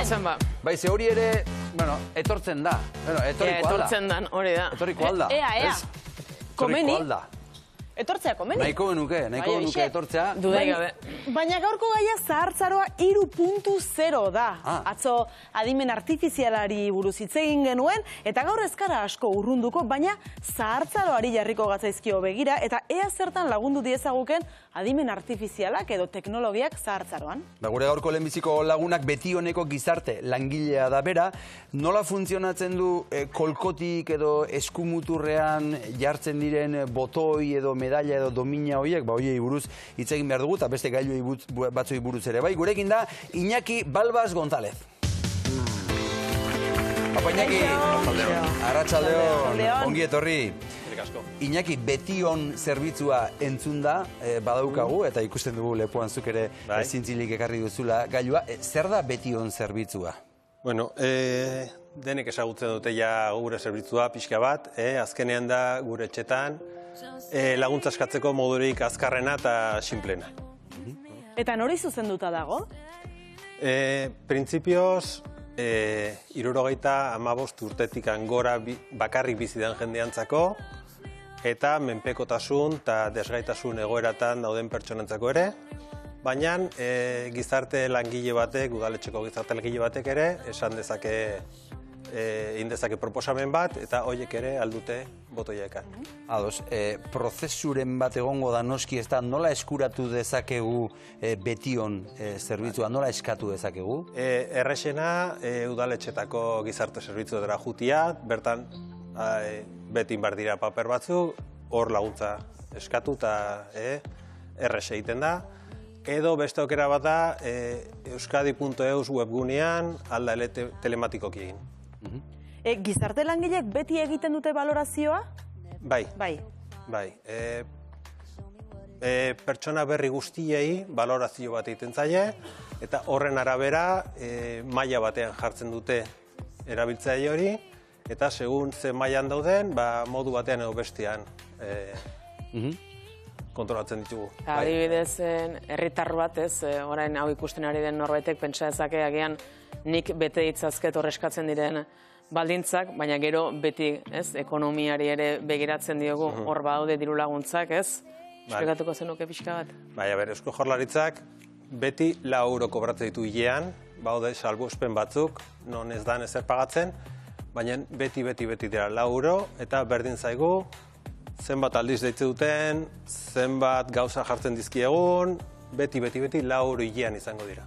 Bazen ba. Bai, ze hori ere, bueno, etortzen da. Bueno, etorriko alda. Etortzen dan, hori da. Etorriko alda. Ea. Komeni. Etorriko alda. Etortzea komeni. Nahiko genuke etortzea. Dudai gabe. Baina gaurko gaia zahartzaroa 3.0 da. Atzo adimen artifizialari buruz hitz egin genuen, eta gaur ez gara asko urrunduko, baina zahartzaroari jarriko gatzaizkio begira, eta ea zertan lagundu diezaguken adimen artifizialak edo teknologiak zahartzaroan. Gure gaurko lehenbiziko lagunak beti honeko gizarte langilea da bera, nola funtzionatzen du kolkotik edo eskumuturrean jartzen diren botoi edo medalla edo domina horiek, hoiei buruz hitz egin behar dugu, eta beste gailuei batzoi buruz ere. Bai, gurekin da Iñaki Balbas González. Apa Iñaki, arratsaldeon, ongi etorri. Iñaki, betion zerbitzua entzun da, badaukagu, eta ikusten dugu lepoan zuk ere zintzilik ekarri duzula gailua. Zer da betion zerbitzua? Bueno, denek ezagutzen dute ja gure zerbitzua pixka bat, azkenean da gure etxetan laguntza eskatzeko modurik azkarrena eta sinplena. Eta nori zuzenduta dago? Printzipioz, 75 urtetik gora bakarrik bizi den jendeantzako, eta menpekotasun eta desgaitasun egoeratan dauden pertsonentzako ere, baina gizarte langile batek, udaletxeko gizarte langile batek ere, esan dezake indezake proposamen bat, eta horiek ere aldute botoiekan. Ados, prozesuren bat egongo da noski ez da, nola eskuratu dezakegu betion zerbitzua, nola eskatu dezakegu? Errexena udaletxetako gizarte zerbitzu dara jutia, bertan betin bar dira paper batzuk, hor laguntza eskatu eta errexe egiten da. Edo beste aukera bat da, euskadi.eus webgunean alda telematikoki egin. Gizarte langileek beti egiten dute balorazioa? Bai. Pertsona berri guztiei balorazio bat egiten zaie, eta horren arabera maila batean jartzen dute erabiltzaile hori, eta segun ze mailan dauden, modu batean edo bestean kontrolatzen ditugu. Adibidez, herritar bat, orain hau ikusten ari den norbaitek pentsa dezake agian nik bete ditzazket horreskatzen diren baldintzak, baina gero beti ekonomiari ere begiratzen diogu hor badaude diru laguntzak, ez? Esplikatuko zenuke pixka bat? Baina, Eusko Jaurlaritzak beti 4 euro kobratzen ditu hilean, baude salbuespen batzuk, non ez dan ezer pagatzen, baina beti dira 4 euro, eta berdin zaigu, zenbat aldiz deitze duten, zenbat gauza jartzen dizkiegun, beti 4 euro hilean izango dira.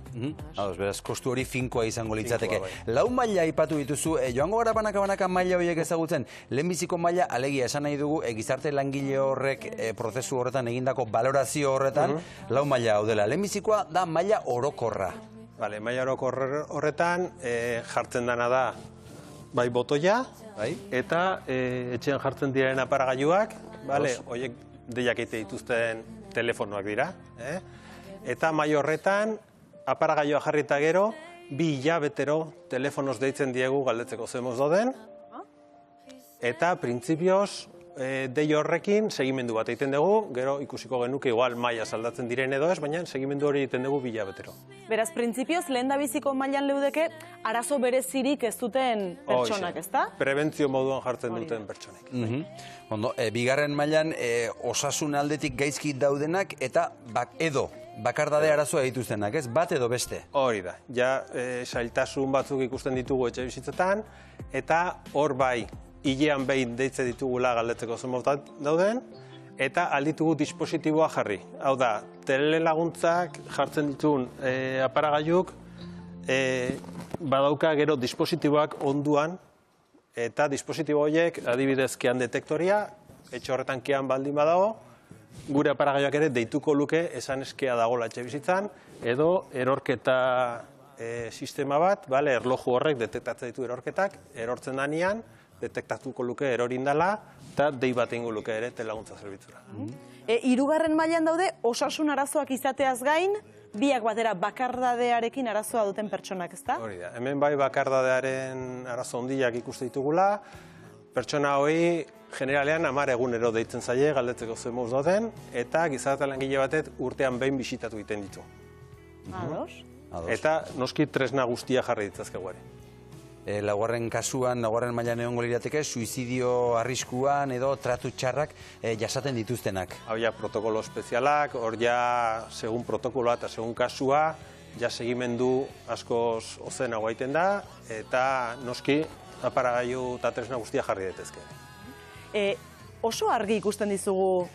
Beraz, kostu hori finkoa izango litzateke. 4 maila aipatu dituzu, joango gara banaka maila horiek ezagutzen, lehenbiziko maila alegia esan nahi dugu, gizarte langile horrek prozesu horretan egindako balorazio horretan, 4 maila hau dela. Lehenbizikoa da maila orokorra. Maila orokor horretan jartzen dana da bai botoia, eta etxean jartzen diren aparagailuak, horiek deiak egite dituzten telefonoak dira. Eta maila horretan, aparagailua jarrita gero, 2 hilabetero telefonoz deitzen diegu galdetzeko zemoz dauden, eta printzipioz, dei horrekin segimendu bat egiten dugu, gero ikusiko genuke igual maila saldatzen diren edo ez, baina segimendu hori egiten dugu 2 hilabetero. Beraz, printzipioz, lehen da biziko mailan leudeke, arazo berezirik ez duten pertsonak, ez da? Prebentzio moduan jartzen duten pertsonek. Bigarren mailan osasun aldetik gaizki daudenak eta edo bakardade arazoa dituztenak, ez? Bat edo beste? Hori da. Ja, zailtasun batzuk ikusten ditugu etxe bizitzetan, eta hor bai, hilean behin deitze ditugula galdetzeko zemotat dauden, eta alditugu dispositiboa jarri. Hau da, telelaguntzak jartzen dituen aparagailuk, badauka gero dispositiboak onduan, eta dispositibo horiek adibidez kean detektoria, etxe horretan kean baldin badago, gure aparagaiak ere deituko luke esan eskea dagoela etxe bizitzan, edo erorketa sistema bat, erloju horrek detektatzen ditu erorketak, erortzen danean, detektatuko luke erorindala, eta dei bat ingo luke ere telelaguntza zerbitzura. 3. mailan daude osasun arazoak izateaz gain, biak batera bakardadearekin arazoa duten pertsonak, ez da? Hori da, hemen bai bakardadearen arazo handiak ikuste ditugula, pertsona hori generalean 10 egunero deitzen zaie galdetzeko zemoz dauden, eta gizarte langile batek urtean behin bisitatu egiten ditu. Eta noski tresna guztia jarri ditzazkegu ere. Laugarren kasuan, laugarren mailan egongo lirateke, suizidio arriskuan edo tratu txarrak jasaten dituztenak. Hau ja protokolo espezialak, hor ja segun protokoloa eta segun kasua, ja segimendu askoz ozenago egiten da, eta noski aparagailu eta tresna guztia jarri daitezke. Oso argi ikusten dizugu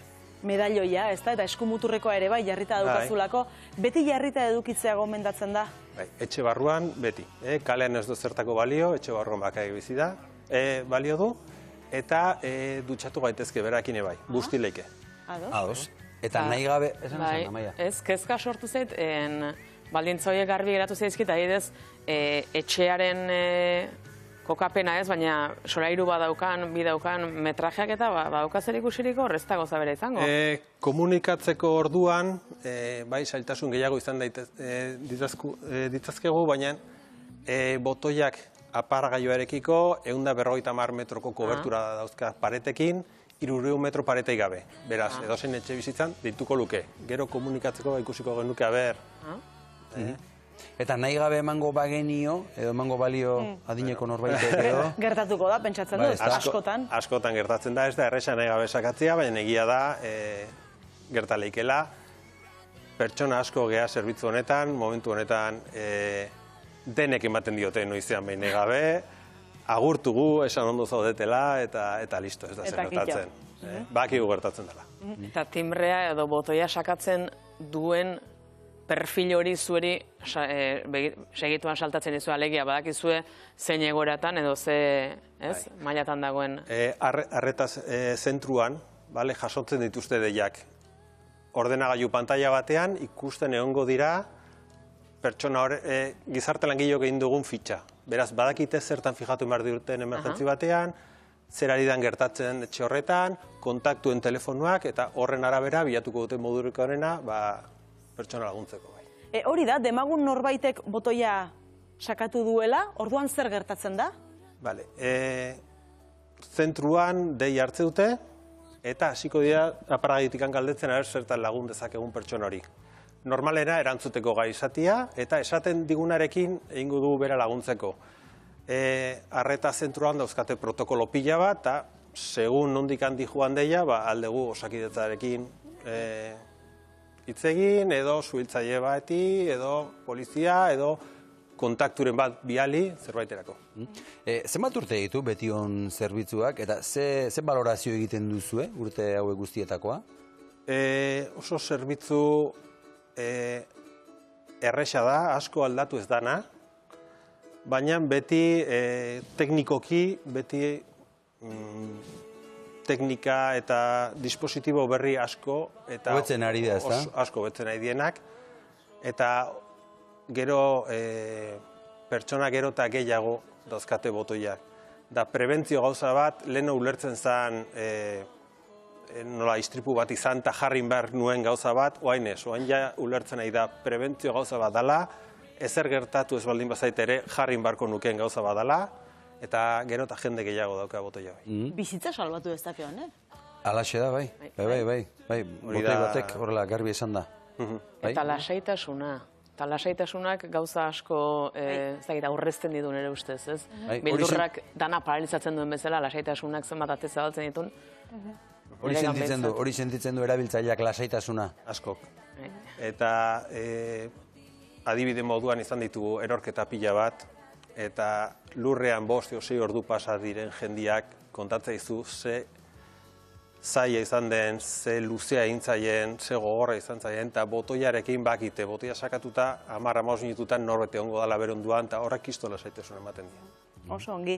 medalloia, ez da? Eta eskumuturrekoa ere bai, jarrita daukazulako. Beti jarrita edukitzea gomendatzen da? Etxe barruan beti. Kalean ez du zertako balio, etxe barruan bakaik bizi da, balio du, eta dutxatu gaitezke berakin bai, bustileike. Ados. Eta nahi gabe, esan esan, Amaia? Ez, kezka sortu zait, baldintza horiek garbi geratu zaizkit, adibidez, etxearen kokapena ez, baina solairu badaukan, bidaukan metrajeak eta badauka zer ikusiriko horrezta goza bera izango. Komunikatzeko orduan, bai, zailtasun gehiago izan ditzazkegu, baina botoiak apargailuarekiko 150 metroko kobertura dauzka paretekin, 300 metro paretei gabe. Beraz, edozein etxe bizitzan dituko luke. Gero komunikatzeko ikusiko genuke aber. Eta nahi gabe emango bagenio, edo emango balio adineko norbaitek edo? Gertatuko da, pentsatzen du, askotan. Askotan gertatzen da, ez da erresa nahi gabe sakatzea, baina egia da gertaleikela. Pertsona asko gea zerbitzu honetan, momentu honetan denek ematen diote noizean behin nahi gabe, agurtugu, esan ondo zaudetela, eta listo, ez da zer gertatzen. Bakigu gertatzen dela. Eta timbrea edo botoia sakatzen duen perfil hori zueri segituan saltatzen dizu alegia, badakizue zein egoratan edo ze mailatan dagoen. Arretaz zentruan, jasotzen dituzte deiak. Ordenagailu pantalla batean ikusten egongo dira pertsona gizarte langileok egin dugun fitxa. Beraz, badakite zertan fijatu behar duten emergentzi batean, zer ari dan gertatzen etxe horretan, kontaktuen telefonoak, eta horren arabera bilatuko duten modurik horrena, pertsona laguntzeko bai. Hori da, demagun norbaitek botoia sakatu duela, orduan zer gertatzen da? Bale, zentruan dei hartze dute, eta hasiko dira aparagaitikan galdetzen zertan lagun dezakegun pertsona hori. Normalera erantzuteko gai izatia, eta esaten digunarekin egingo dugu bera laguntzeko. Arreta zentruan dauzkate protokolo pila bat, eta segun nondik handi joan deia, aldegu osakidetzarekin hitz egin, edo suhiltzaile bati, edo polizia, edo kontakturen bat biali zerbaiterako. Zenbat urte ditu betion zerbitzuak, eta ze balorazio egiten duzu, urte hauek guztietakoa? Oso zerbitzu erresa da, asko aldatu ez dana, baina beti teknikoki, beti teknika eta dispositibo berri asko eta hobetzen ari da, ezta? Asko hobetzen ari dienak, eta gero pertsona gero eta gehiago dauzkate botoiak. Da prebentzio gauza bat, lehen ulertzen zen nola istripu bat izan eta jarrin behar nuen gauza bat, oain ez, oain ja ulertzen nahi da prebentzio gauza bat dela, ezer gertatu ez baldin bazait ere jarrin beharko nukeen gauza bat dela, eta gero eta jende gehiago dauka botoia bai. Bizitza salbatu ez dakio, ne? Alaxe da, bai. Botoi batek horrela garbi esan da. Eta lasaitasuna. Eta lasaitasunak gauza asko aurrezten ditu nire ustez, ez? Beldurrak dana paralizatzen duen bezala, lasaitasunak zenbat atez zabaltzen ditun. Hori sentitzen du erabiltzaileak lasaitasuna? Askok. Eta adibide moduan izan ditugu erorketa pila bat, eta lurrean 5 edo 6 ordu pasa diren jendiak kontatzea izu ze zaila izan den, ze luzea egin ze gogorra izan zaien, eta botoiarekin bakite, botoia sakatuta 10-15 minututan norbete ongo dala beronduan, eta horrek istola zaitesun ematen dira. Oso ongi.